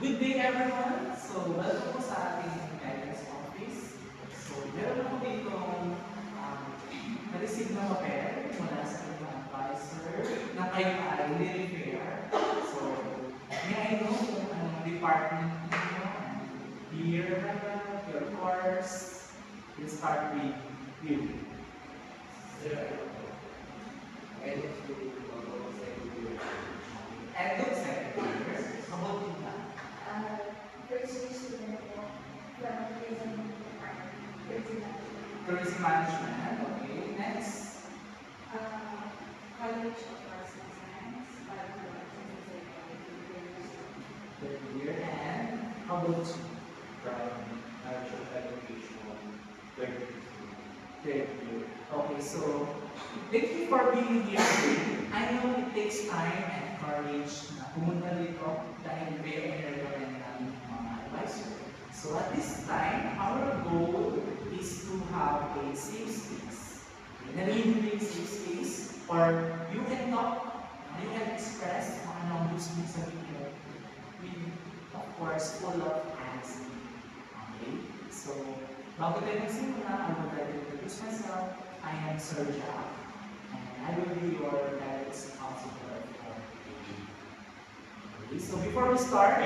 Good day everyone! So, welcome po sa ating guidance office. So, meron ako dito na-receive na papel mula sa ating advisor na kayo ay ni-repair. So, may I know kung anong department ninyo and year, your course. We'll start with you. End of second year. How about you na? First year student po from tourism department, tourism management. Tourism management. Okay, next. College of Arts and Science, University. Third year. And how about you? From National Education, third Third year. Okay, so thank you for being here today. I know it takes time and courage na pumunta dito dahil very relevant namin yung mga advisor. So at this time, our goal is to have a safe space. Narinig safe space, or you can talk, you can express kung anong gusto mo sabihin with, of course, full of honesty. Okay? So, bago tayo magsimula, I would like to introduce myself. I am Sir Jack, and I will be your guidance counselor for today. Okay, so before we start,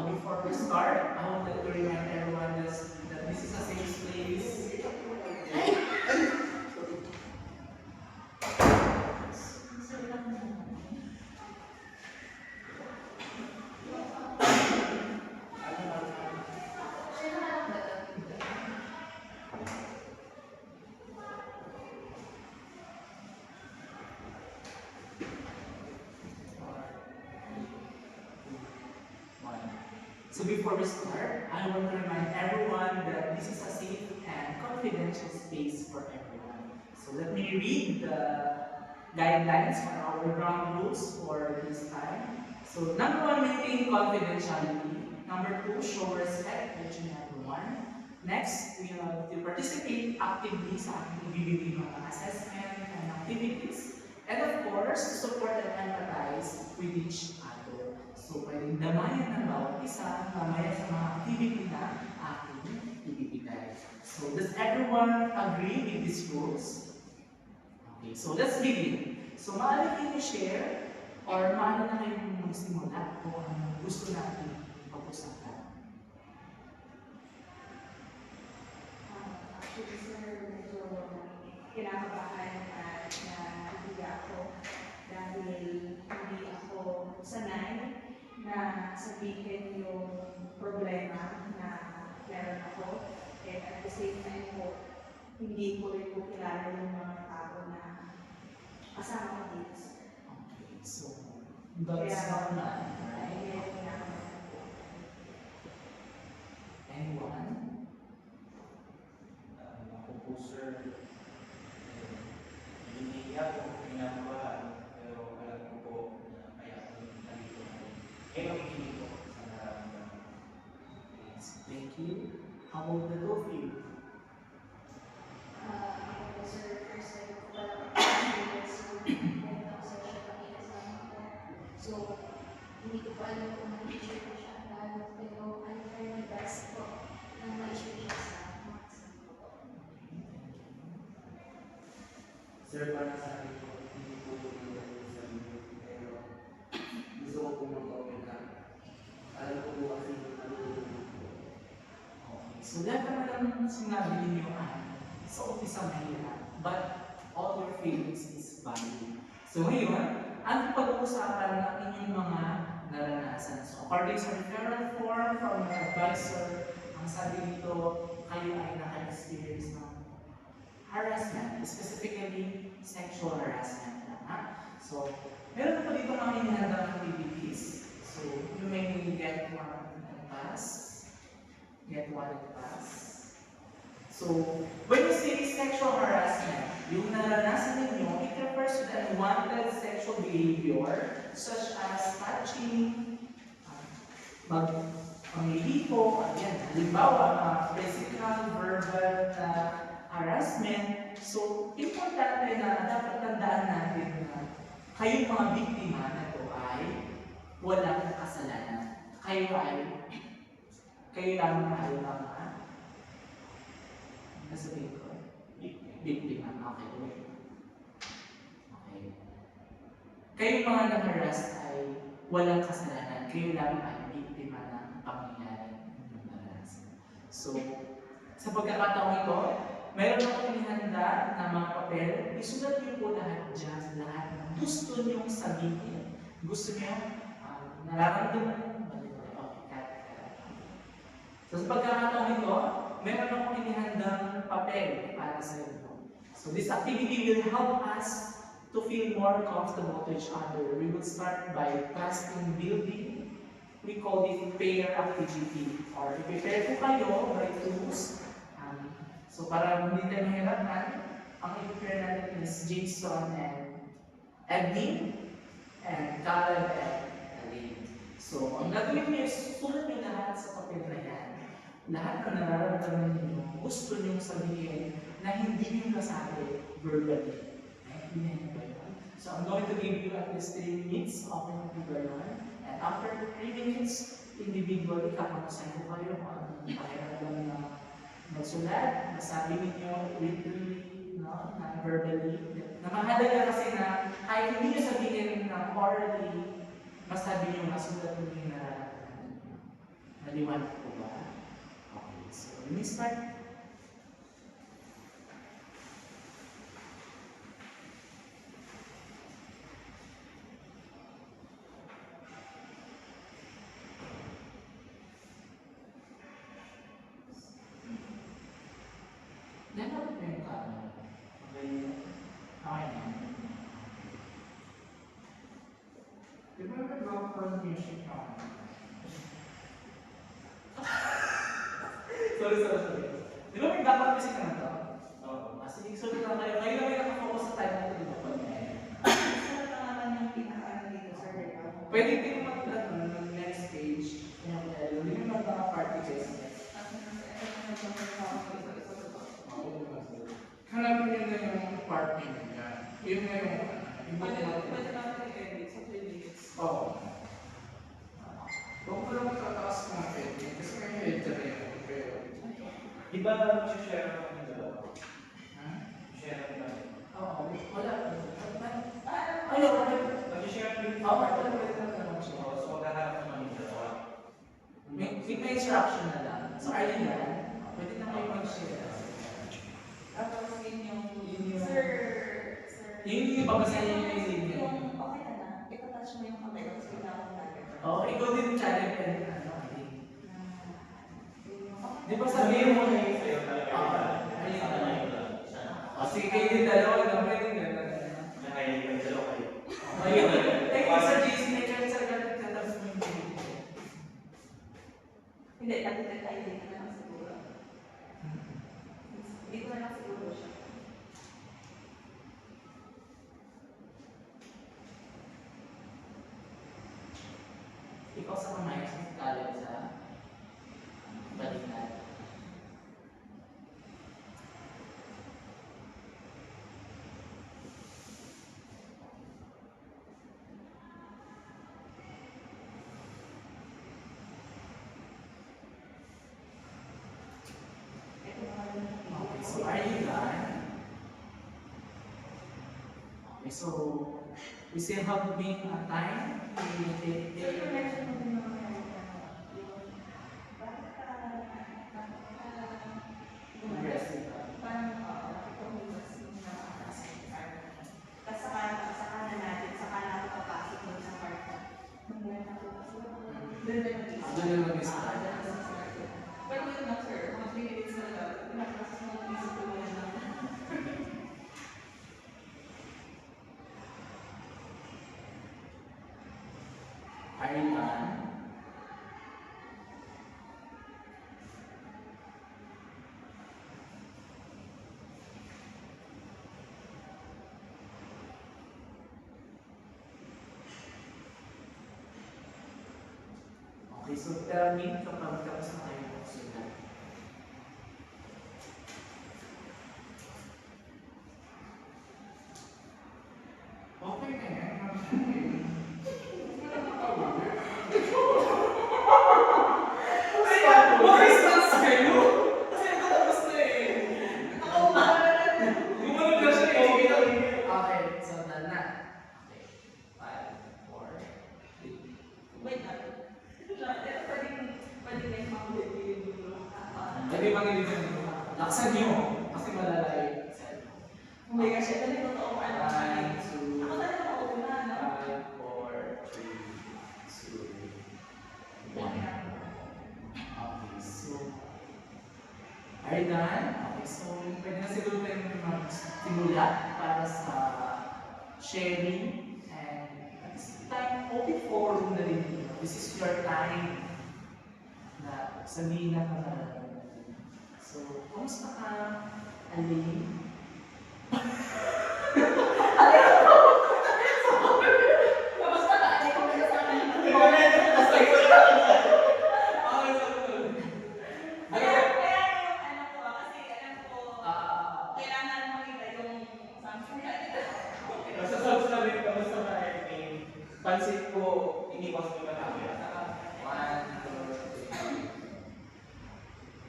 before we start, I would like to remind everyone that this is a safe place. So before we start, I want to remind everyone that this is a safe and confidential space for everyone. So let me read the guidelines for our ground rules for this time. So number one, maintain confidentiality. Number two, show respect to each and everyone. Next, we have to participate actively sa ating ibibigay mga assessment and activities. And of course, to support and empathize with each other. So, pwedeng damayan ng bawat isa, mamaya sa mga activity na ating ibibigay. So, does everyone agree with these rules? Okay, so let's begin. So, maaari kayo i-share or maaari na kayong magsimula kung ano gusto natin pag-usapan. Actually, sir, medyo kinakabahan at nabibiga ako dahil hindi ako sanay na sabihin yung problema na meron ako. And at the same time po, hindi ko rin po kilala yung mga tao na kasama ko dito, sir. Okay, so that's normal, right? Kaya kinakabahan po. Anyone? Ako po, sir, hindi ako pinagawa, pero alam ko po na kaya ako nandito. Makikinig ko sa nararamdaman. Yes, thank you. How about the two of you? Ako po, sir, first time ko pa lang experience yung ganitong session na kinasama ko. So, hindi ko pa alam kung ma-share ko siya lalo, pero I try my best po na ma-share siya sa mga kasama ko po. Sir, para sa akin po, hindi po ito yung sa inyo, pero gusto ko po mag-comment na alam ko po kasi yung natutulungan po. Okay, so lahat naman ang sinabi ninyo sa umpisa mahirap, but all your feelings is valid. So ngayon, ang pag-uusapan ng inyong mga naranasan. So according sa referral form from your advisor, ang sabi dito, kayo ay naka-experience ng harassment, specifically sexual harassment lang, ha? So, meron po dito mga inihandang activities. So, you may get one pass. Get one pass. So, when you say sexual harassment, yung naranasan ninyo, it refers to the unwanted sexual behavior such as touching, panglilipo, ayan, halimbawa, physical, verbal harassment. So, importante na dapat tandaan natin na kayong mga biktima na ito ay walang kasalanan. Kayo lamang ay mga nasabihin ko? Biktima. Okay. Okay. Kayong mga na-harass ay walang kasalanan. Kayo lamang ay biktima ng pangyayari ng harassment. So, sa pagkakataong ito, mayroon akong inihanda na mga papel. Isulat niyo po lahat dyan, lahat ng gusto niyong sabihin. Gusto niyo, nararamdaman niyo. So, sa pagkakataong ito, meron akong inihandang papel para sa inyo. So, this activity will help us to feel more comfortable to each other. We will start by trust in building. We call it pair activity. Or i-prepare po kayo by tools. So para hindi tayo mahirapan, ang i-prepare natin is Jason and Edwin and Caleb and Aline. So ang gagawin niyo is sulat niyo lahat sa papel na yan. Lahat na nararamdaman niyo, gusto niyo sabihin na hindi niyo nasabi verbally. Naintindihan niyo ba yun? So I'm going to give you at least 3 minutes of individual. And after 3 minutes, individually, kakamusahin ko kayo kung anong pakiramdam na magsulat, masabi ninyo literally, no, non-verbally. Na mahalaga kasi na kahit hindi nyo sabihin na orally, masabi nyo masulat nyo yung nararamdaman nyo. Naliwanag po ba? Okay, so let me start. Dapat mo yung camera. Okay na. Di ba may background music na? Sorry. Di ba may background music na ito? Oo. Sige, sorry lang kayo. Kayo na may nakafocus sa time na ito, di ba? Saan na naman yung pinaka dito, sir? Pwede din mag next page. Hindi mo mag-party kayo. Hanapin niyo na yung party niya. Yun na yung Pwede natin i-edit sa 3 minutes. Oo. Huwag mo lang tataas mga pwede. Kasi may editor yun. Di ba share naman yung dalawa? Share naman. Oo. Wala. Ayaw. Mag-share naman. Oo. Wala. So, maghahanap naman yung dalawa. May instruction na lang. So, ayun na. Pwede na kayo mag-share. Tapos yun yung... Sir. Yun yung babasahin niyo yung linya. Yung okay na na, itatouch mo yung kamay tapos kailangan natin. Oo, ikaw din challenge ka rin. Di ba Sabihin sabihin mo mo na yung sa'yo talaga. sige kayo din dalawa, na pwede gano'n. Nakahilig ka dalawa kayo. Ayun. Sa JC na kayo sa galit ka tapos mo yung Hindi, tayo din na lang siguro. Dito na lang siguro siya. ikaw sa kamay, sa kalit sa balikan. Okay, so are you done? Okay, so we still have been a time. Pero yun lang, sir. Mga 3 minutes na lang. Pinapasas mo ang isip ko na lang. Are you done? Okay, Okay, so tell me kapag tapos na kayo magsulat. Okay na yan, ma'am. Mag-response kayo? Kasi nakatapos na eh. Gumanon na siya eh. Okay, so done na. Okay, 5, 4, 3. Wait lang. Pwede na yung makulit yung dulo. Pwede bang ilitan nyo? Laksan niyo, kasi malalay. Oh my gosh, ito na totoo ko ano. 1, 2, Ako talaga makuuna, no? 5, 4, 3, 2, 1. Okay, so are you done? Okay, so pwede na siguro tayo magsimula para sa sharing and at this time, open forum na rin dito. This is your time na sabihin na nararamdaman. So, kumusta ka, Aline? Kamusta ka? Ay, kung sa akin. Kaya yung ano ko, kasi alam ko, kailangan makita yung something na ito. Sa subs namin, kamusta ka Edwin? Pansin ko, iniwas mo na namin. 1, 2,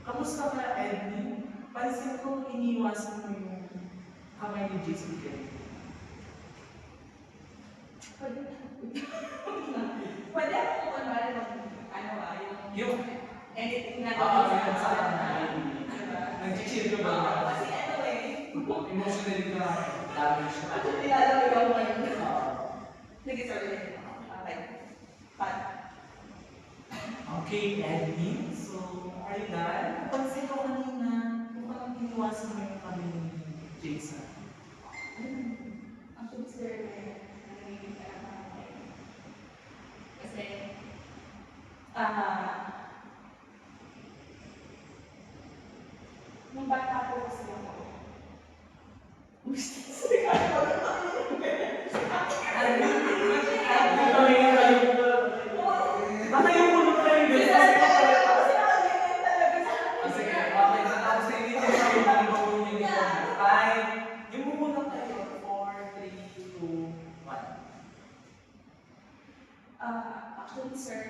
3. Kamusta ka, Edwin? Pansin ko, iniwasan mo yung kamay ni JC Kelly. Pwede ako kung kunwari ano yung anything na Yun sa kamay. Diba? Nag-chill ka ba? Oo, kasi ano eh, Emotionally ka damage na. nilalawig ako ngayon. Ah, Sige, sorry. Okay. Pat. Okay, Edwin. So, are you done? Pansin ko kanina, mukhang iniwasan mo yung kamay ni Jason. Actually, sir, nangingin ka lang ako. Kasi, nung bata po kasi ako, Baka yung ulo ko yung best. Sige, okay na. Tapos na hindi tayo yung bago niyo nito. Time. Yung muna tayo. 4, 3, 2, 1. Actually, sir,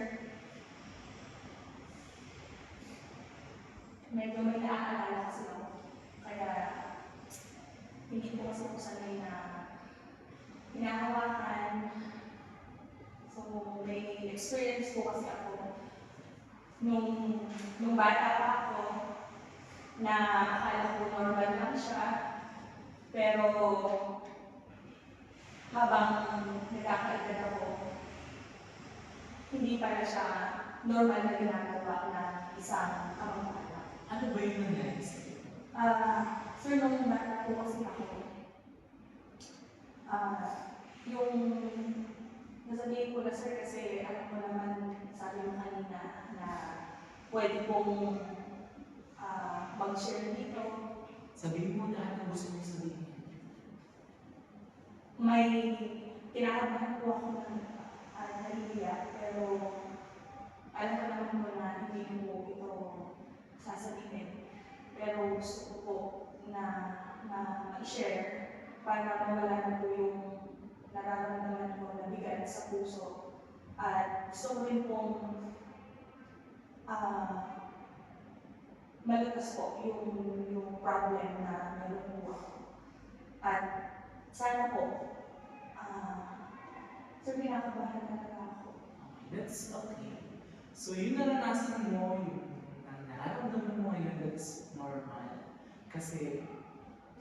medyo may naaalala kasi ako. Kaya, hindi po kasi ako sanay na hinahawakan. So, may experience po kasi ako nung bata pa ako na akala ko normal lang siya. Pero habang nagkakaedad ako, hindi pala siya normal na ginagawa ng isang kamag-anak. Ano ba yung nangyari sa'yo? Sir, nung bata po kasi ako, yung nasabihin ko na sir kasi alam ko naman sabi mo kanina na pwede pong mag-share dito. Sabihin mo lahat ng gusto mong sabihin. May kinakabahan po ako ng nahihiya, pero alam ko naman po na hindi mo ito sasabihin. Pero gusto ko po na ma-share para mawala na po yung nararamdaman ko na bigat sa puso. At gusto ko rin pong malutas po yung problem na meron po ako. At sana po, sir, kinakabahan talaga ako. That's okay. So yung naranasan mo, yung nararamdaman mo ngayon, that's normal. Kasi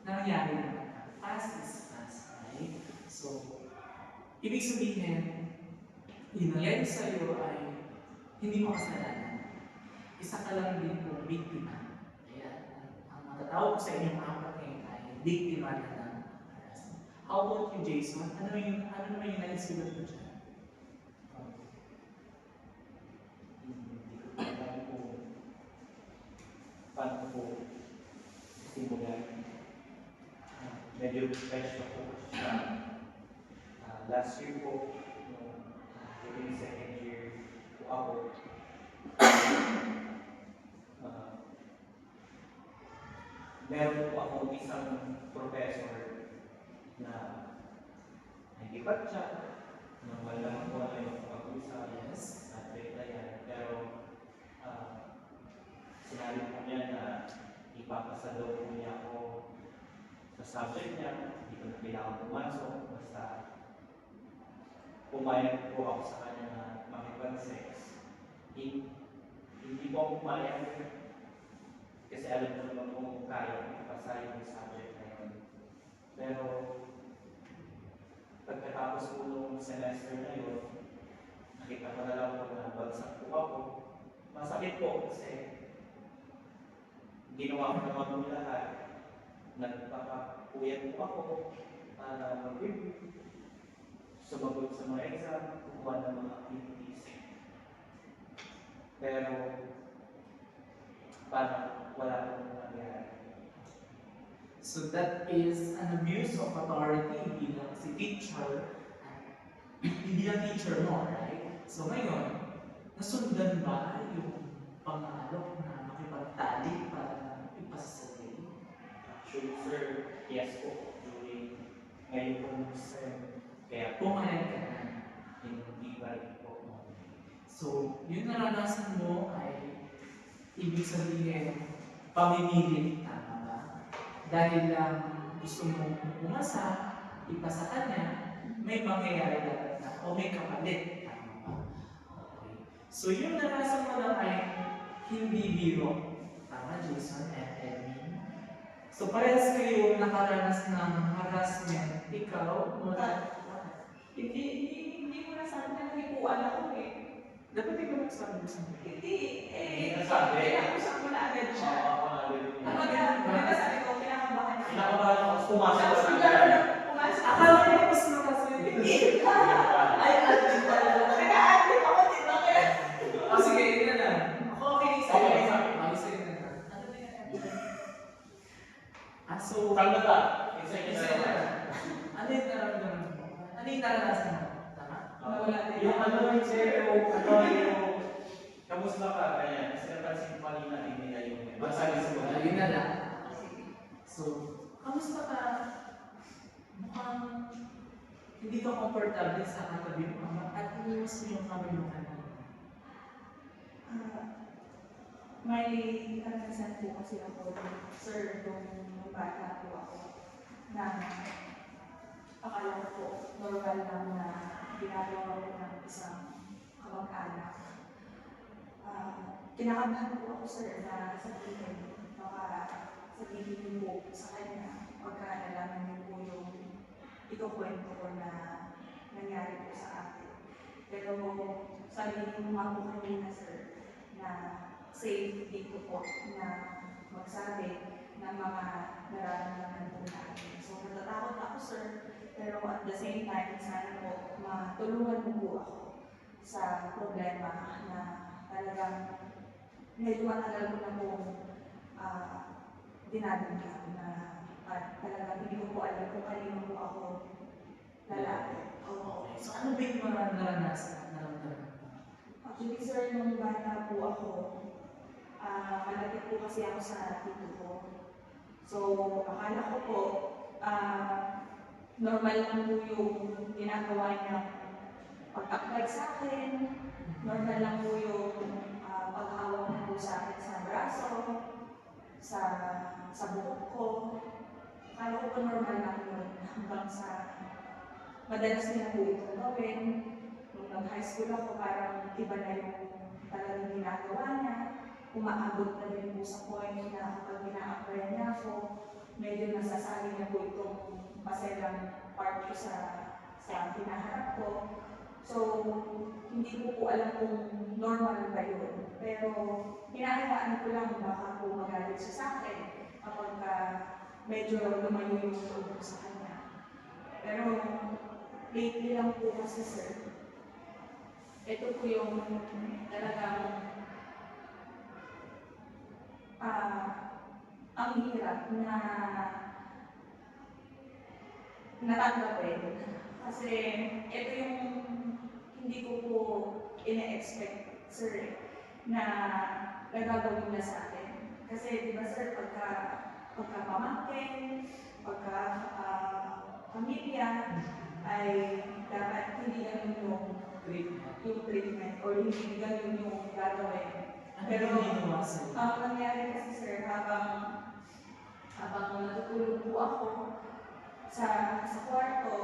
nangyari naman ka. Past is past, right? So, ibig sabihin, yung nangyari sa'yo ay hindi mo kasalanan. Isa ka lang din po biktima. Kaya, ang matatawag ko sa inyong apat ngayon ay biktima na ng harassment. How about you, Jason? Ano naman yung naisulat mo dyan? Hindi ko alam kung paano po simulan. Medyo fresh ako sa last year po, during second year po ako, Ah, meron po akong isang professor na nagipag-chat, normal lang po na yung pag-usap Yes. at replyan. Pero sinabi po niya na ipapasa daw po niya ako sa subject niya, hindi ko na kailangan pumasok, basta pumayag po ako sa kanya na makipag-sex. Hindi po ako pumayag kasi alam ko naman kung kaya ipasa yung subject na yun. Pero pagkatapos po nung semester na yun, nakita ko na lang po na bagsak po ako. Masakit po kasi ginawa ko naman po lahat. Nagpapakuyat po ako para mag-review, sumagot sa mga exam, kumuha ng mga activities. Pero parang wala pong nangyari. So that is an abuse of authority bilang si teacher, bilang teacher mo, right? So ngayon, nasundan ba yung pangalok na makipagtalik para ipasa sa grade? Actually, sir, yes po. During ngayon pong sem, kaya po Pumayag ka na. hindi ba rin po. So, yung naranasan mo ay ibig sabihin pamimilit, tama ba? Dahil lang gusto mong umasa, ipasa ka niya, may mangyayari dapat na o may kapalit, tama ba? Okay. So, yung naranasan mo lang ay hindi biro. Tama, Jason and Edwin? So, parehas kayo nakaranas ng harassment. Ikaw, mula... Hindi mo nasabi na nagpuan ako eh. Dapat ikaw magsabi mo sa mga. Hindi, Hindi nasabi. kinakusap mo na agad siya. Oo, ako na rin yun. Kapag sabi ko, kinakabahan ako. Kinakabahan ako, pumasok Tapos ko sa bigla akin. pumasok ako. Akala ko tapos na kasi. Hindi ka! Ay, admin pala. Nag-a-admit ako, di ba? Kaya... Oh, sige, yun na lang. Ako okay, isa Okay. yun. Okay, isa yun na lang. Ano na yan? So, Tanda ka. isa yun na lang. Ano yung nararamdaman mo? Ano yung naranasan mo? Tama? Nawala din. Yung kamusta ka? Kaya, kasi napansin ko kanina, hindi na yung masabi sa mga. Yun na lang. So, kamusta ka? Mukhang hindi ka comfortable sa katabi mo at iniwas mo yung kamay mo kanina. May karanasan po kasi ako, sir, nung bata po ako, na akala ko po, normal lang na ginagawa ko ng isang kamag-anak. Kinakabahan po ako, sir, na sabihin, sabihin po sa kanya, pagka nalaman niyo po yung ikukwento ko na nangyari po sa akin. Pero sabihin mo nga po kanina, sir, na safe dito po na magsabi ng mga nararamdaman po natin. So natatakot ako, sir, pero at the same time, sana po matulungan mo po ako sa problema na talagang medyo matagal ko na po dinadamdam na at talagang hindi ko po alam kung kanino po ako lalaki. Okay. So, ano ba yung mga naranasan? Naramdaman mo? Actually, sir, nung bata po ako, malapit po kasi ako sa tito ko. So, akala ko po, normal lang po yung ginagawa niya pag-apply sa akin, normal lang po yung paghawak niya po sa akin sa braso, sa buhok ko. Akala ko po normal lang yun hanggang sa madalas niya po itong gawin. Nung nag-high school ako, parang iba na yung talagang ginagawa niya. Umaabot na rin po sa point na kapag ina-apply niya ako, medyo nasasali niya po itong paselang part ko sa pinaharap ko. So, hindi ko po alam kung normal ba yun. Pero, hinahayaan ko lang baka po magalit siya sa akin kapag medyo lumayo yung tulog ko sa kanya. Pero, lately lang po kasi, sir, ito po yung talagang ang hirap na natanggapin. Kasi ito yung hindi ko po ina-expect, sir. na nagagawin niya sa akin. Kasi di ba sir, pagka pamangkin, pagka pamilya, ay dapat hindi ganun yung treatment or hindi ganun yung gagawin. Pero ang nangyari kasi sir, habang natutulog po ako sa kwarto,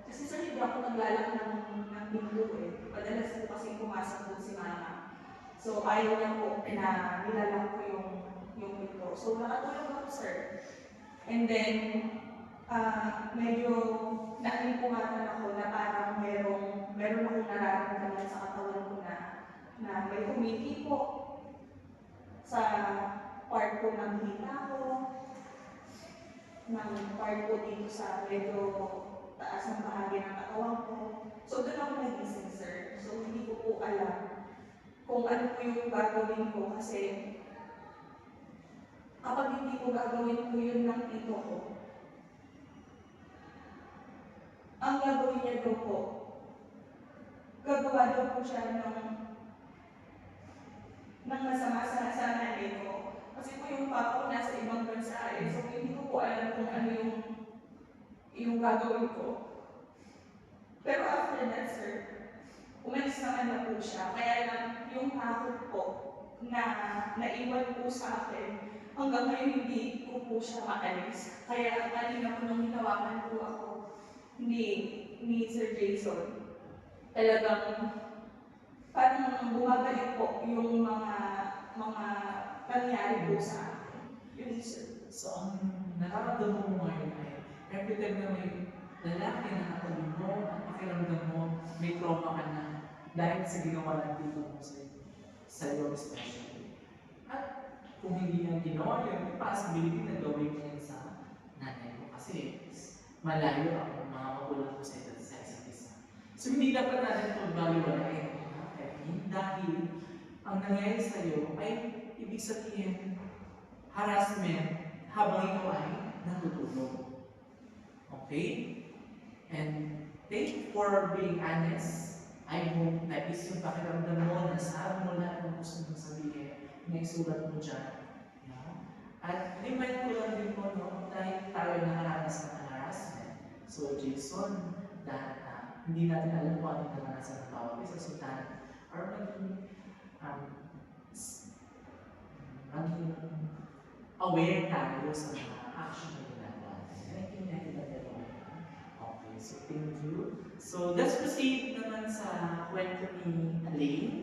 kasi sir, hindi ako naglalak ng pinto eh. Padalas po kasi pumasok po si mama. So ayaw niya po na nilalak ko yung pinto. So nakatulog ako sir. And then, medyo naalimpungatan ako na parang meron akong nararamdaman sa katawan ko na may humiti po sa part ko ng hita ko, ng part ko dito sa medyo taas ng bahagi ng katawan ko. So doon ako nagising sir. So hindi ko po alam kung ano po yung gagawin ko kasi kapag hindi ko gagawin po yun ng tito ko, ang gagawin niya daw po, gagawa daw po siya ng masama sa nanay ko. Kasi po yung papa ko nasa ibang bansa eh, so hindi ko po alam kung ano yung gagawin ko. Pero after that, sir, umalis naman na po siya. Kaya lang yung takot po na naiwan po sa akin, hanggang ngayon hindi ko po siya maalis. Kaya kanina po nung hinawakan po ako ni Sir Jason, talagang parang bumabalik po yung mga nangyari po sa akin. Yun, sir. So, ang nararamdaman mo ngayon ay every time na may lalaki na katabi mo at pakiramdam mo, may trauma ka na dahil sa ginawa ng tito mo sa'yo especially. At kung hindi niya ginawa yun, may possibility na gawin niya yan sa nanay mo kasi malayo ang mga magulang mo sa isa't isa. So, hindi dapat natin pagbaliwalain dahil ang nangyayari sa'yo ay ibig sabihin harassment habang ikaw ay natutulog. Okay? And thank you for being honest. I hope na is yung pakiramdam mo, nasabi mo lahat ng gusto mong sabihin, naisulat mo dyan. No? At remind ko lang din po, no, dahil tayo nakaranas ng harassment. So, Jason, dahil hindi natin alam kung ano yung naranasan ng bawat isa. So, or maging aware tayo sa mga action na ginagawa natin. I think natin nagagawa. Okay, so thank you. So let's proceed naman sa kwento ni Elaine.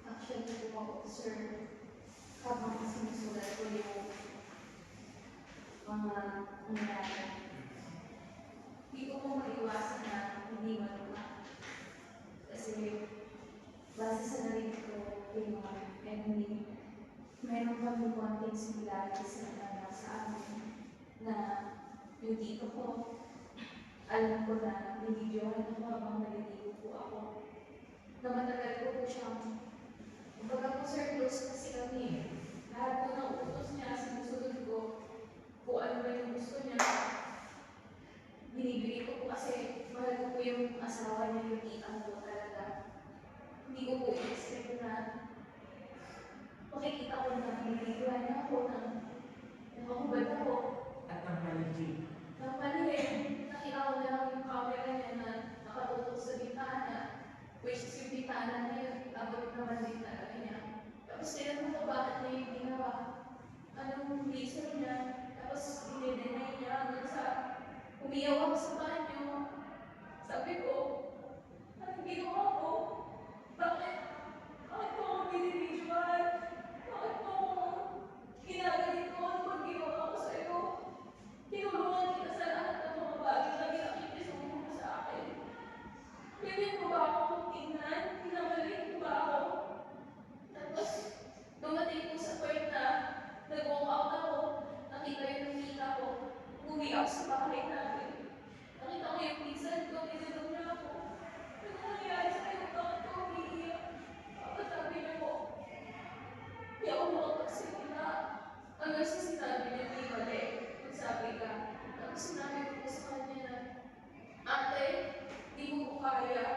Actually, po ako, sir, habang sinusulat ko yung mga nangyari, hindi ko po maiwasan na hindi maluma. Kasi, base sa narinig ko, yung and meron kami konting similarities na sa amin na yung dito ko, alam ko na binidyohan ako habang naliligo po ako. Na matagal ko po siyang, kumbaga po sir, close kasi kami. Lahat po ng utos niya, sinusunod ko kung ano ba yung gusto niya. Binibigay ko po kasi mahal ko po yung asawa niya, yung titang po talaga. Hindi ko po i-expect na makikita ko na binibigyan niya ako ng nakahubad ako. At ang paligid. Nang malihin, nakita ko na lang yung camera niya na nakatutok sa bintana. Which is yung bintana na yun, abot naman din talaga niya. Tapos tinanong ko bakit niya yung ginawa. Anong reason niya? Tapos dinideny niya hanggang sa umiyaw ako sa banyo. Sabi ko, anong ginawa ko? Bakit? Bakit mo ako binibidyoan? Bakit mo ako ginagalintuan pag ginawa ko sa'yo? Tinulungan kita sa lahat ng mga bagay na ginakikisumo mo sa akin. Ganyan mo ba ako tingnan? Pinamalik mo ba ako? Tapos, dumating ko sa point na nag-walk out ako, nakita yung tita ko, umuwi ako sa bahay namin. Nakita ko yung pinsan ko, tinulong niya ako. Ano nangyari sa'yo? Bakit ka umiiyak? Bakit sabi niya ko, hindi ako makapagsimula. Hanggang sa sinabi niya, di mali, magsabi ka. Tapos sinabi ko sa kanya na, ate, di mo ko kaya.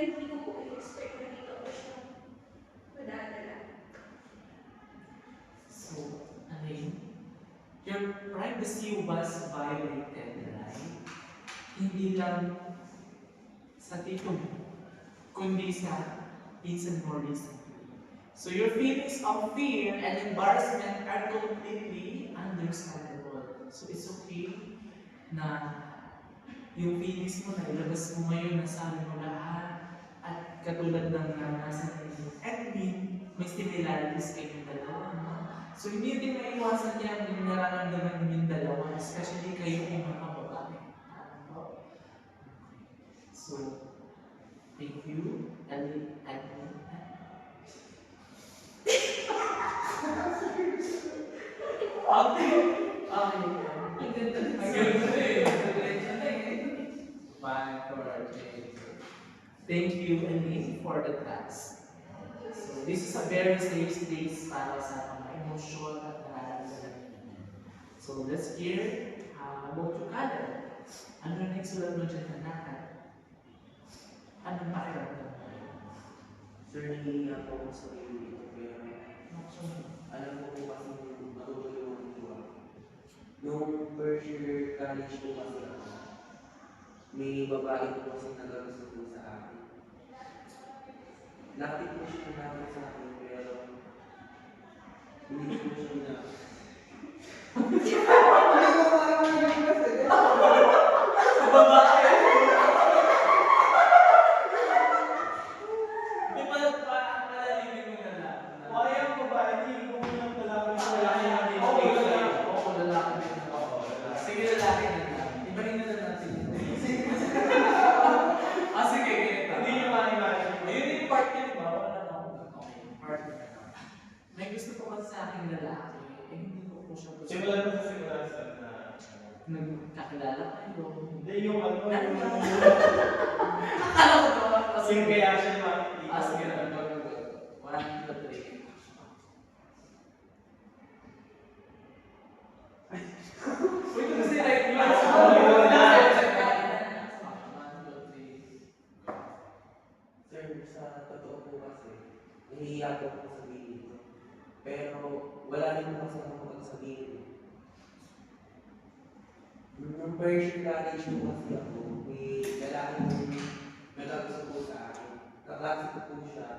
hindi ko po i-expect na dito ko siya madadala. So, your privacy was violated, right? Hindi lang sa tito mo, kundi sa pinsan mo recently. So your feelings of fear and embarrassment are completely understandable. So it's okay na yung feelings mo na ilabas mo ngayon, nasabi mo lahat, at katulad ng nasa Edwin, may similarities kayong dalawa. No? So hindi din maiwasan yan yung nararamdaman yung dalawa, especially kayo yung mga babae. Ano? So, thank you, Edwin. Okay. Ang ganda ng Thank you, Elaine, for the task. So, this is a very safe space para sa mga emosyon at nararamdaman ninyo. So, let's hear about your color. Ano na nagsulat mo dyan na lahat? Anong pakiramdam mo? Sir, nangihinga po ako sa iyo, pero alam ko po kasi matutulungan ko ako. Nung first year college po kasi ako, may babae po kasi nagagusto po sa akin. Lapit po siya nagawin sa akin, pero hindi ko siya ginagawa. Babae! Di ba palalingin mo na lang? Why ang babae, hindi ko muna pala sa lalaki natin. Oo, lalaki din. Sige, lalaki na lang. Ibahin na lang natin. Sige, ganito. Hindi niyo ma-imagine. Ayun yung part niya, di ba? Wala na akong okay. Part niya. May gusto ko kasi sa aking lalaki, hindi ko po siya gusto. Simulan mo sa simulan sa Nagkakilala kayo. Hindi yung ano, Ano ba? yung... Akala ko ba? Yung reaction makikita. Sige na, go. 1, 2, 3. Wait, kasi like, you are so Sir, sa totoo po kasi, nahihiya po ako sabihin ito. Pero wala rin po kasi ako magsabihin. Nung first year college po kasi ako, may lalaki po nagagusto po sa akin. Kaklase ko po siya,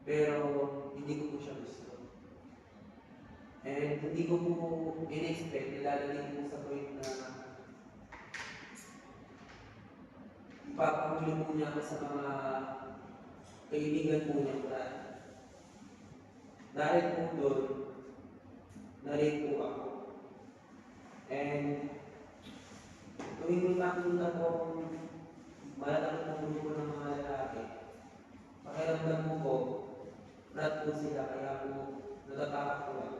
pero hindi ko po siya gusto. And hindi ko po in-expect na lalagay po sa point na ipapahuli po niya ako sa mga kaibigan po niya para dahil po doon, na-rate po ako. And tuwing makikita po akong malalaki ng grupo ng mga lalaki, pakiramdam mo po, rat po sila, kaya po natatakot po ako.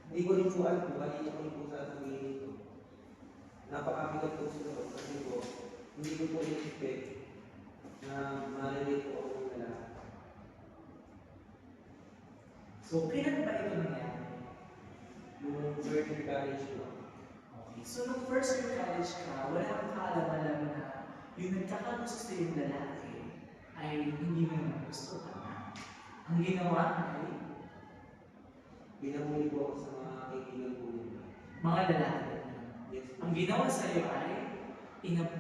Hindi ko rin po alam kung kanina ko rin po sasabihin ito. Napakabigat po sila kasi po, hindi ko po in-expect na malilate po ako ng lalaki. So, kailan ba ito nangyari? Yung third year college po. Okay. So, nung first year college ka, wala kang kaalam-alam na yung nagkakagusto sa yung lalaki ay hindi mo naman gusto ka na. Ang ginawa ay Binamuli po ako sa mga kaibigan po nila. mga lalaki. Yes, Ang ginawa sa iyo ay nirate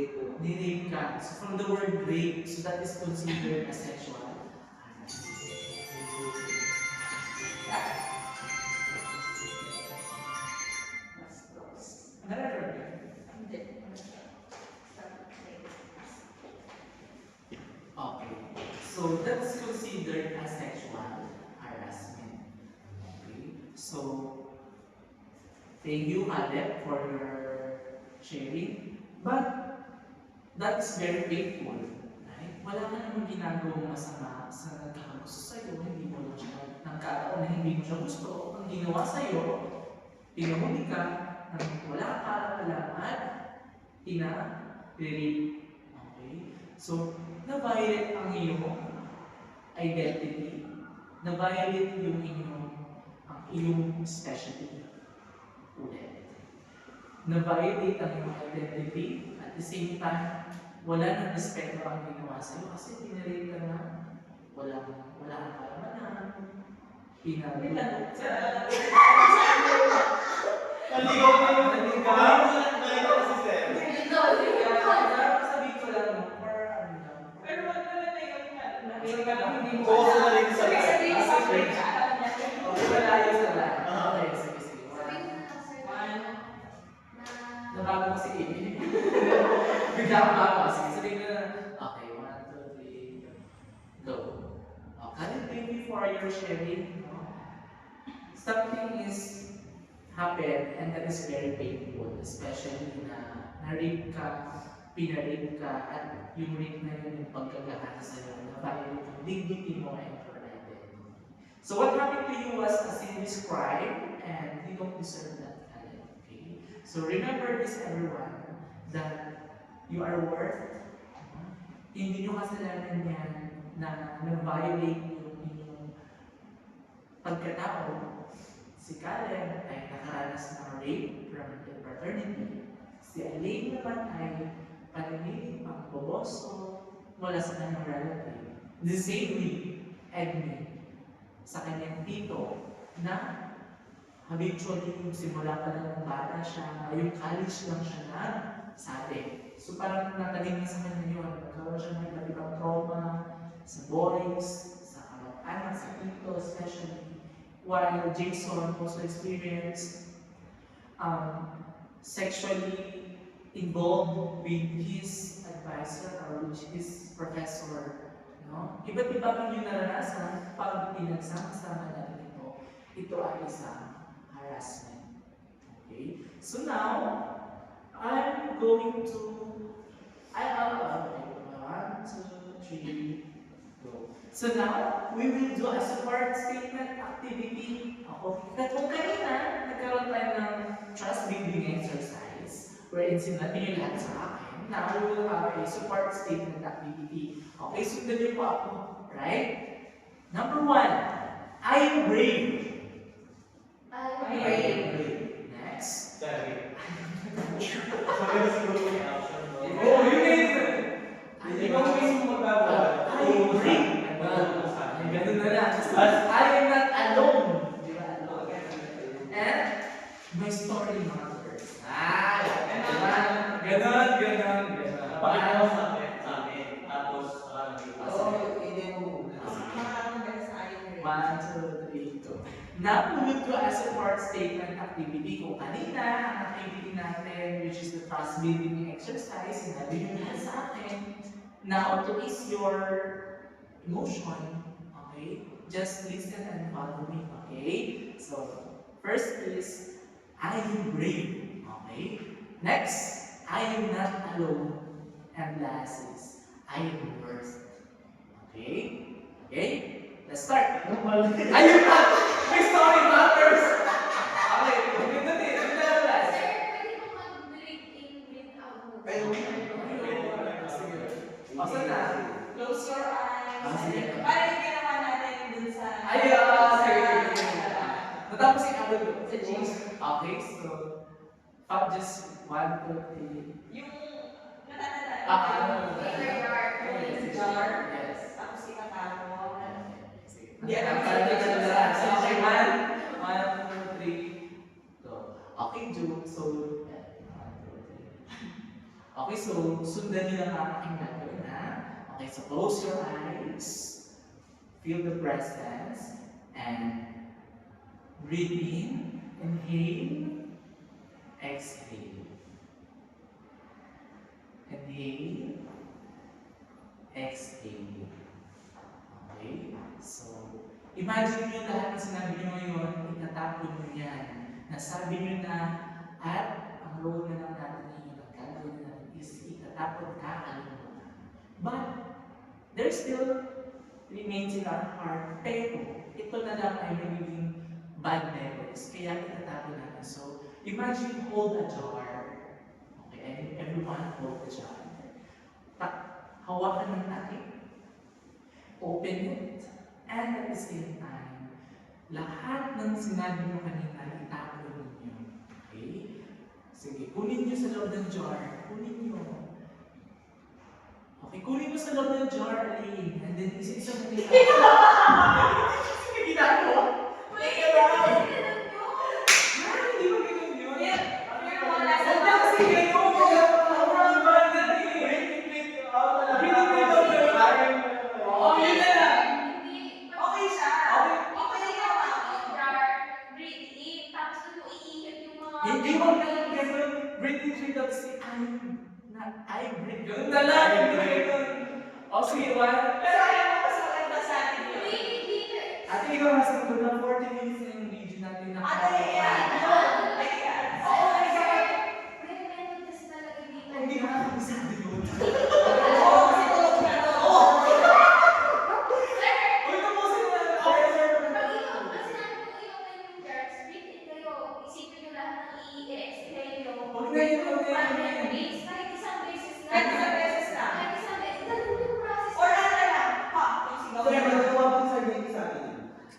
po. nirape ka. So, from the word rape, so that is considered as sexual. Hindi. Okay. So that's considered as sexual harassment. Okay. So thank you, Alec, for your sharing. But that is very painful. Right? Wala ka namang ginagawang masama sa nagkakagusto sa'yo. Hindi mo lang siya nagkataon na hindi mo siya gusto. Ang ginawa sa'yo, pinahuli ka, nang wala ka alam at ina-rape. Okay? So, na-violate ang iyong identity, na-violate yung iyong specialty. Ulit. Na-violate ang iyong identity at the same time, wala nang respeto ang ginawa sa'yo kasi pinarate ka na, wala kang kalamanan, pinarate. Naligaw na yung naligaw. Naligaw si Sir. Sabi ko lang, or ano lang. Pero wag naman na yung Hindi mo Focus na rin sa Ibig sabihin sa Okay. break, alam niya. Okay, malayo sa lahat. Okay, sige. Sabihin na lang, sir, One. na Nabago ko si Amy. Bigla akong bago kasi. Sabi ko na, okay, 1, 2, 3, go. Okay, thank you for your sharing. No? Something is happened and that is very painful, especially na na-rape ka, pinarape ka, at yung rape na yun yung pagkagahasa sa'yo, na violate yung dignity mo and your identity. So what happened to you was a serious crime and you don't deserve that kind, okay? So remember this, everyone, that you are worth, hindi nyo kasalanan yan na na-violate yung inyong pagkatao. Si Caleb ay nakaranas ng rape from the paternity. Si Elaine naman ay paninilig pang boboso mula sa kanyang relative. The same way, Edmund, sa kanyang tito, na habitually simula pa lang ng bata siya, yung college lang siya na sabi. So parang nataling niya sa kanya yun. Nagkaroon siya ng iba't ibang trauma sa boys, sa kamag-anak, sa tito especially. While Jason also experienced sexually involved with his advisor or with his professor. No? Iba't iba kung yung naranasan pag pinagsama-sama natin ito. Ito ay isang harassment. Okay? So now, I'm going to, okay, 1, 2, 3, go. So now, we will do a support statement activity. Okay. Kung kanina, nagkaroon tayo ng trust building exercise wherein sinabi niyo lahat sa akin. Now, we will have a support statement activity. Okay, sundan niyo po ako. Right? Number 1, I am brave. I Brave. Next. Sorry. Sabi na siguro may option. Oh, yun na yun. Hindi ko mismo magagawa. I am brave. Ganun na lang. I am not alone. Di ba? Alone. And my story matters. Ganon. Pakita mo sa amin. Tapos, Hindi mo muna. One, two, three, go. Now, we will do a support statement activity. Kung kanina, ang activity natin, which is the trust building exercise, sinabi nyo na sa akin. Now, to ease your emotion, okay, just listen and follow me, okay? So, first is, I am brave, okay? Next, I am not alone. And last is, I am worth, okay? Okay? Let's start. Ayun na! My story matters! Okay, maganda din. Yun na lang last. Sir, pwede ko mag-break in without moving. Sige. O, saan na? Close your eyes. Sige. Parang yung ginawa natin dun sa... Ayun! Sige. Natapos yung ano doon. Sa jeans. Okay, so, just 1, 2, 3. Yung natatandaan. Ano? Inner yard. Yung jar. Yes. Tapos ikatapon. Hindi, ang pala na so, okay, 1, 2, 3, go. Okay, Jude, so, 1, 2, 3. Okay, so, sundan niyo lang ang aking gagawin, ha? Okay, so close your eyes, feel the presence, and breathe in, inhale, exhale. Inhale, exhale. Okay? So, imagine nyo lahat na sinabi nyo ngayon, itatapon nyo yan. Nasabi nyo na, at ang role na lang natin ngayon, ang gagawin na natin is itatapon ka, kalimutan. But, there still remains in our heart, pero ito na lang ay magiging bad memories, kaya itatapon natin. So, imagine hold a jar. Okay, and everyone hold the jar. Hawakan ng takip. Open it, and at the same time, lahat ng sinabi nyo kanina, itapon ninyo. Okay? Sige, kunin nyo sa loob ng jar, kunin nyo. kunin mo sa loob ng jar, Aline. And then, isa-isa mo nila. Nakikita mo? Wait, hindi ko ganun yun. Hindi mo ganun yun. Yung mga nasa Hindi kasi ganun. Overall banner eh. Oo, yun na lang. Hindi. Okay siya. Okay. Okay ka, mami. Jar, breathe in, tapos doon mo iihip yung mga... Hindi mo ganun ganun. Breathe in, breathe out. Say, I breathe. Ganun na lang. Hindi ganun. O, sige, one. Pero ayaw mo mas maganda sa atin yun. Hindi. Ate, ikaw nasa ko na 40 minutes na yung video natin na Ate, yan. Ayan. Oo, ayan. May mental test talaga dito. Hindi ka nakakabisado yun. Oo, kasi tulog na to. Sir, Uy, tapusin na. Okay, sir. pag ikaw, kasi namin kung i-open yung jars, breathe in kayo, isipin nyo lahat ng i-exhale nyo. Huwag na yun, huwag na yun. 5 minutes, kahit isang beses na. Kahit isang beses na. Kahit isang beses. Ganun yung process. Or ano na lang, ha? Yung sigaw Kaya na. magagawa ko sa akin sa akin.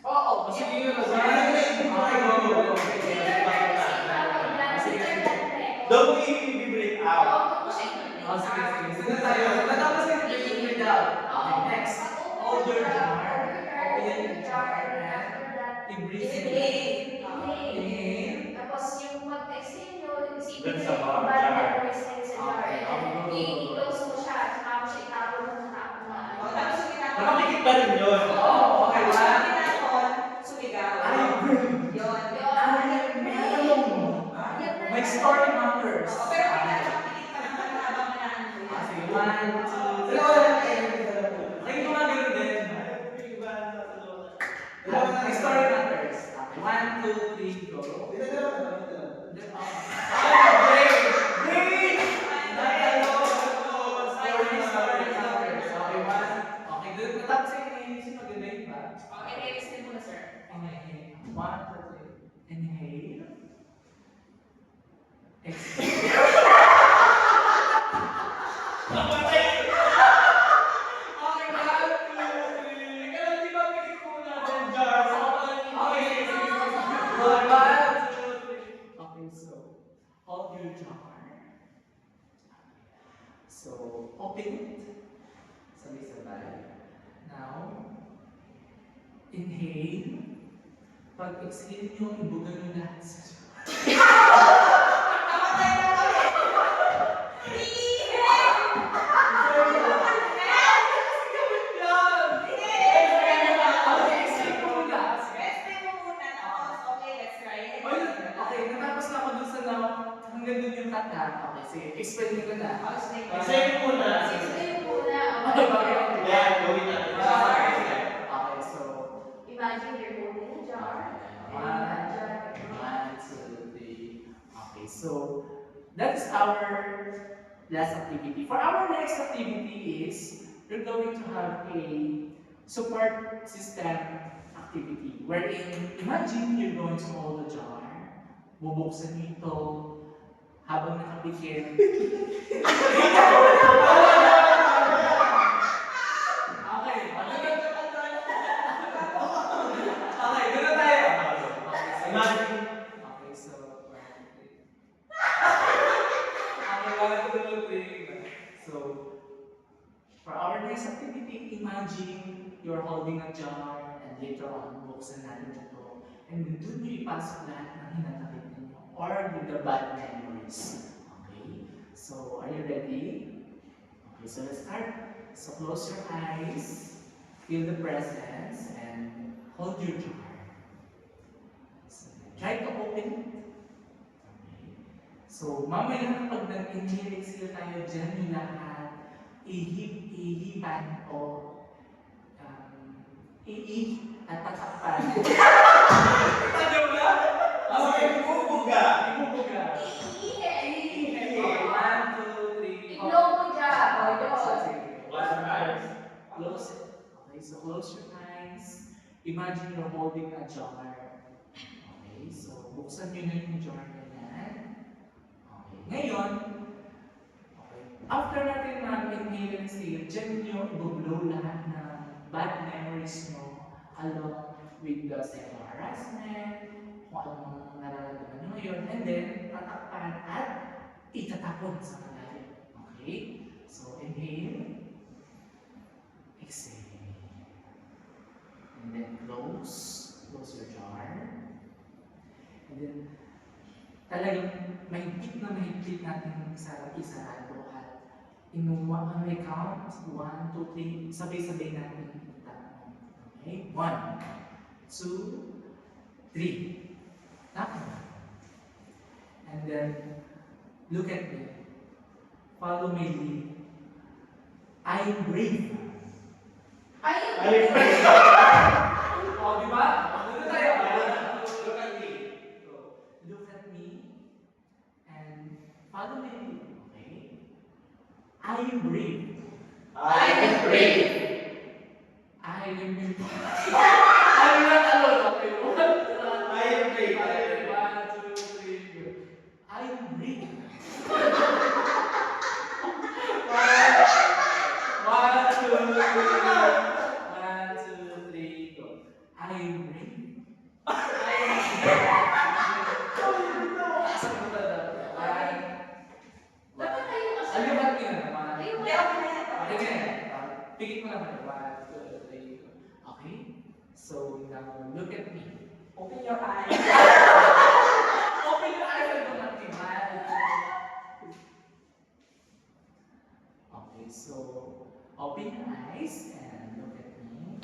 Oo. Sige yun. Either Doon mo i-breathe out. Oh, sige, sige. Sige na tayo. Matapos ka na yung breathe out. Okay, next. Hold your jar. Open your jar and i-breathe in. Inhale. Tapos yung mag-exhale nyo, isipin Dun nyo sa yung bar, bad jar. memories na yun sa jar. Okay, okay. I-close mo siya, tsaka mo siya itapon ng tapon na. O, tapos yung tinapon. Nakapikit pa rin yun. Oo, okay, Tapos one. yung tinapon, sumigaw. I breathe. Yun. Tanong mo. May story matters. Oo, pero pinapakikit pa naman habang manaan mo Ah, yan. sige, 1, 2, 3. Ay, gumagano din. May story matters. Okay, 1, 2, 3, go. Okay, next din muna, sir. Inhale. Okay, so hold your jar. So open it. Sabay-sabay. Now, inhale. Pag exhale nyo, ibugan nyo lahat sa Namatay na kami! Rest time mo muna, tapos, okay, let's try it. Okay, natapos na ako dun sa hanggang dun yung kata. Okay, sige, explain ko na. Tapos, Exhale muna. Exhale muna. Okay, bakit? Yan, gawin natin. Okay, so Imagine you're holding a jar. One, two, three. Okay, so that's our last activity. For our next activity is we're going to have a support system activity wherein imagine you're going to hold a jar, bubuksan niyo ito habang nakapikit. Okay, okay, ganun tayo. Imagine. Okay, so okay, 1, 2, 3. So, for our next activity, imagine you're holding a jar and later on, buksan natin ito. And doon nyo ipasok lahat ng hinatakit ninyo or the bad memories. Okay? So, are you ready? Okay, so let's start. So, close your eyes, feel the presence, and hold your jar. So, try to open it. Okay. So, mamaya pag nag-inhale, exhale tayo dyan yung lahat, ihipan o at tatakpan. Ano ba? Okay, bubuga. Ibubuga. Iihi. Okay, 1, 2, 3. Iglong mo dyan. Close your eyes. Close it. Okay, so close your eyes. Imagine you're holding a jar. Okay, so buksan nyo na yung jar na yan. Okay, ngayon, okay, after natin mag-inhale and exhale, dyan nyo i-blow lahat ng bad memories nyo along with the sexual harassment, kung anong nararamdaman nyo ngayon, and then tatakpan at itatapon sa malalim. Okay? So, inhale. talagang mahigpit natin isarado at inuwa ang may count, 1, 2, 3, sabay-sabay natin itanong. Okay? 1, 2, 3. Tama. And then, look at me. Follow my lead. I am brave. Oh, di ba? Dito tayo. Look at me. So, look at me and follow my lead. Okay? I am brave. I am brave. I'm not alone. Okay? I am brave. 1, 2, 3, go. I am brave. 1, 2, 3, go. I am brave. Dapat tayo kasi. Ano ba naman? Ayun, Okay, pigit mo naman. 1, 2, 3, go. Okay? So, now look at me. Open your eyes. Open your eyes and don't let me mad. Okay, so open your eyes and look at me.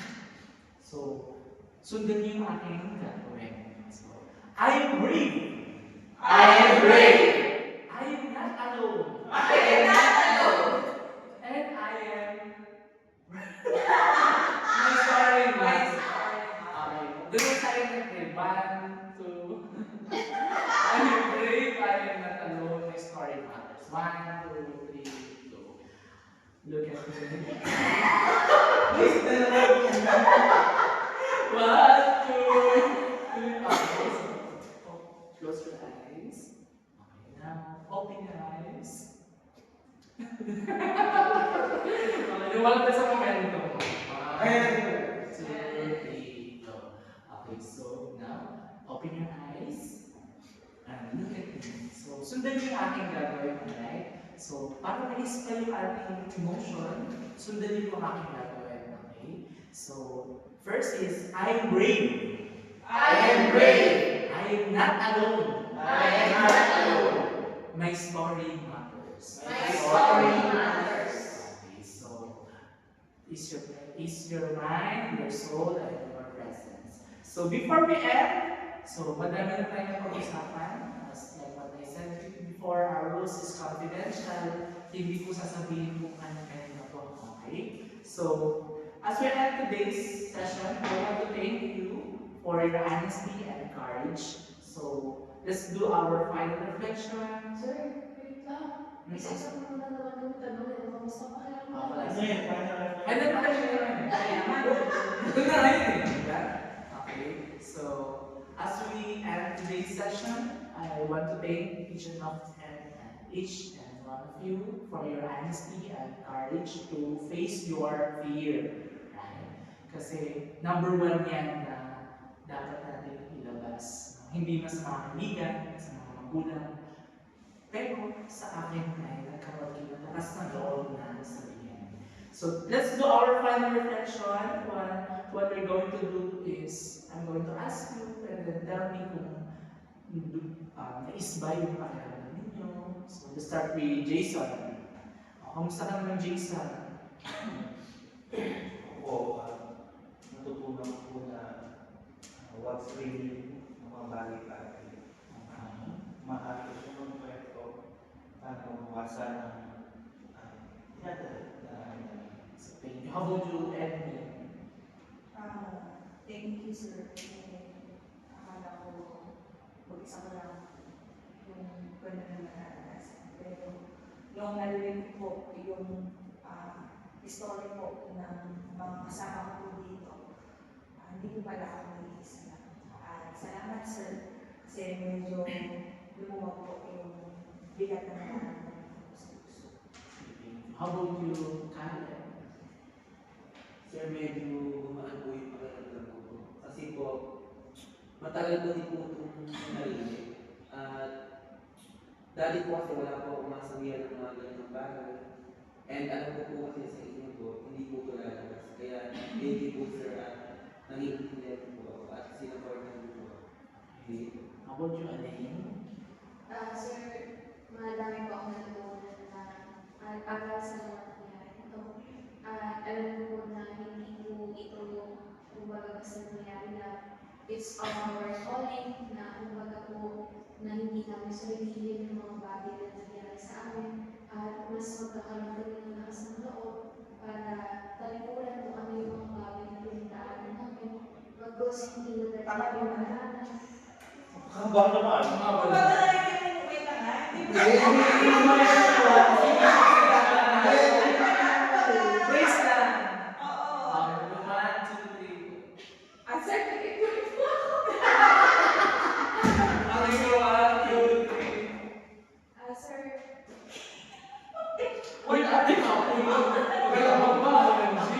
So, sundan niyo yung aking gagawin. So, I am brave. I am brave. I am not alone. I am not alone. And I am my story. Okay, doon tayo nag-brave. 1, 2. I am brave. I am not alone. My story matters. 1, 2, 3, go. Look at me. 1, 2, 3. Okay, so close your eyes. Okay, now open your eyes. Okay, wala ka sa momento. 1, 2, 3, go. Okay, so now open your eyes and look at me. So sundan niyo yung aking gagawin, alright? So para ma-display yung ating emotion, sundan niyo yung aking gagawin, okay? So first is I am brave. I am brave. I am not alone. I am not alone. My story matters. My story matters. Okay, so is your mind, your soul, and your presence. So before we end, so madami na tayong pag-usapan. As like what I said before, our rules is confidential. Hindi ko sasabihin kung ano to. Okay? So as we end today's session, I want to thank you for your honesty and courage. So let's do our final reflection. Sir, wait lang. Isa-isa mo muna naman yung tanong. Kamusta pa kaya Ah, wala. Ano yun? Final Ay, pa kayo naman. Ito na rin eh. Diba? Okay, so as we end today's session, I want to thank each and one of you for your honesty and courage to face your fear. Right? Kasi number 1 yan na dapat natin ilabas. Hindi mas mga kaibigan, sa mga magulang, pero sa akin ay nagkaroon ng lakas ng loob na sabihin. So let's do our final reflection. What we're going to do is, I'm going to ask you and then tell me kung nais ba yung pakiramdam ninyo. So let's start with Jason. Kamusta ka naman, Jason? Ako, natutunan ko na what's really mga bagay-bagay. Maayos yung kwento para mawasan ng So thank you. How about you, Edmund? Thank you, sir. Akala ko mag-isa ko lang yung kwento na naranasan. Pero yung narinig ko yung story po ng mga kasama ko dito, hindi ko pala ako nag-iisa lang. Salamat, sir, kasi medyo lumuwag po yung bigat na nararamdaman ko sa puso. How about you, Karen? Sir, medyo gumaan po yung pakiramdam ko po. Kasi po, matagal ko din po itong narinig. At dati po kasi wala po akong masabihan ng mga ganitong bagay. And alam ko po kasi sa inyo po, hindi po ito lalabas. Kaya thank you po, sir, at nangingitilan po ako at sinakordan po ako. How about you, Elaine? Sir, madami po ako natutunan na aral sa mga nangyari ito. Alam ko po na hindi po ito kumbaga basta nangyari na it's our calling na kumbaga po na hindi namin surihin yung mga bagay na nangyari sa amin at mas magkakaroon kami ng lakas ng loob para talikuran kung ano yung mga bagay na pinagdaanan namin. Mag-ghost hindi na Tama dati yun. yung marana. Kabang naman. Wait lang ha. Praise lang. Oo. Okay, 1, 2, 3. At sir, nagkikulit po ako. Okay, 1, 2, 3. Sir, Uy, ate ka po yun. Wala magmahal ng G.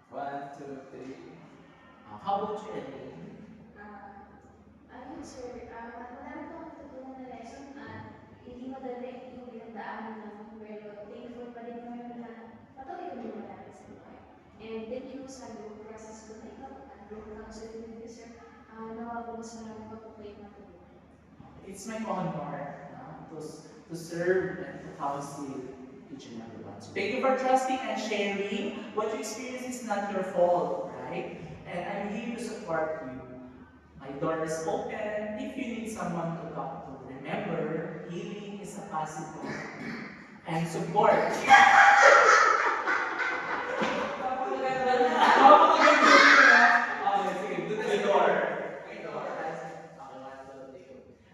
1, 2, 3. How about you, Ellen? ayun sir, marami po akong natutunan na lesson at hindi madali yung pinagdaanan namin pero thankful pa rin kami na patuloy kami marami sa buhay. And thank you sa group process ko na ito at group counseling with you sir. Nawa po mas marami pa po kayo matulungan. It's my honor to serve and to counsel each and every one. So thank you for trusting and sharing. What you experience is not your fault, right? And I'm here to support you. My door is open. If you need someone to talk to, remember, healing is a possible and support.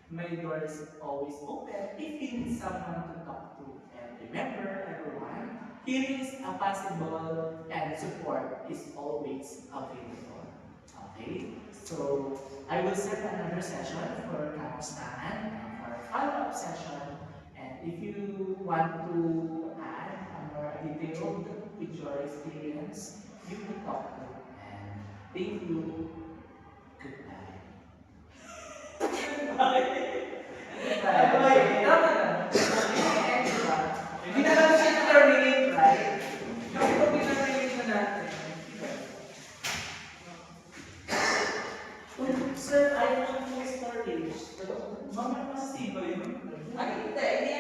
My door is always open if you need someone to talk to. And remember, everyone, healing is a possible and support is always available. Okay? So, I will set another session for kamustahan and for follow-up session. And if you want to add a more detailed with your experience, you can talk to. And thank you. Goodbye. Goodbye. Tama na. Hindi na lang siya terminate, right? Kapag terminate na natin. Sir, I want full storage. Mamaya mas stable yun. Ay, hindi.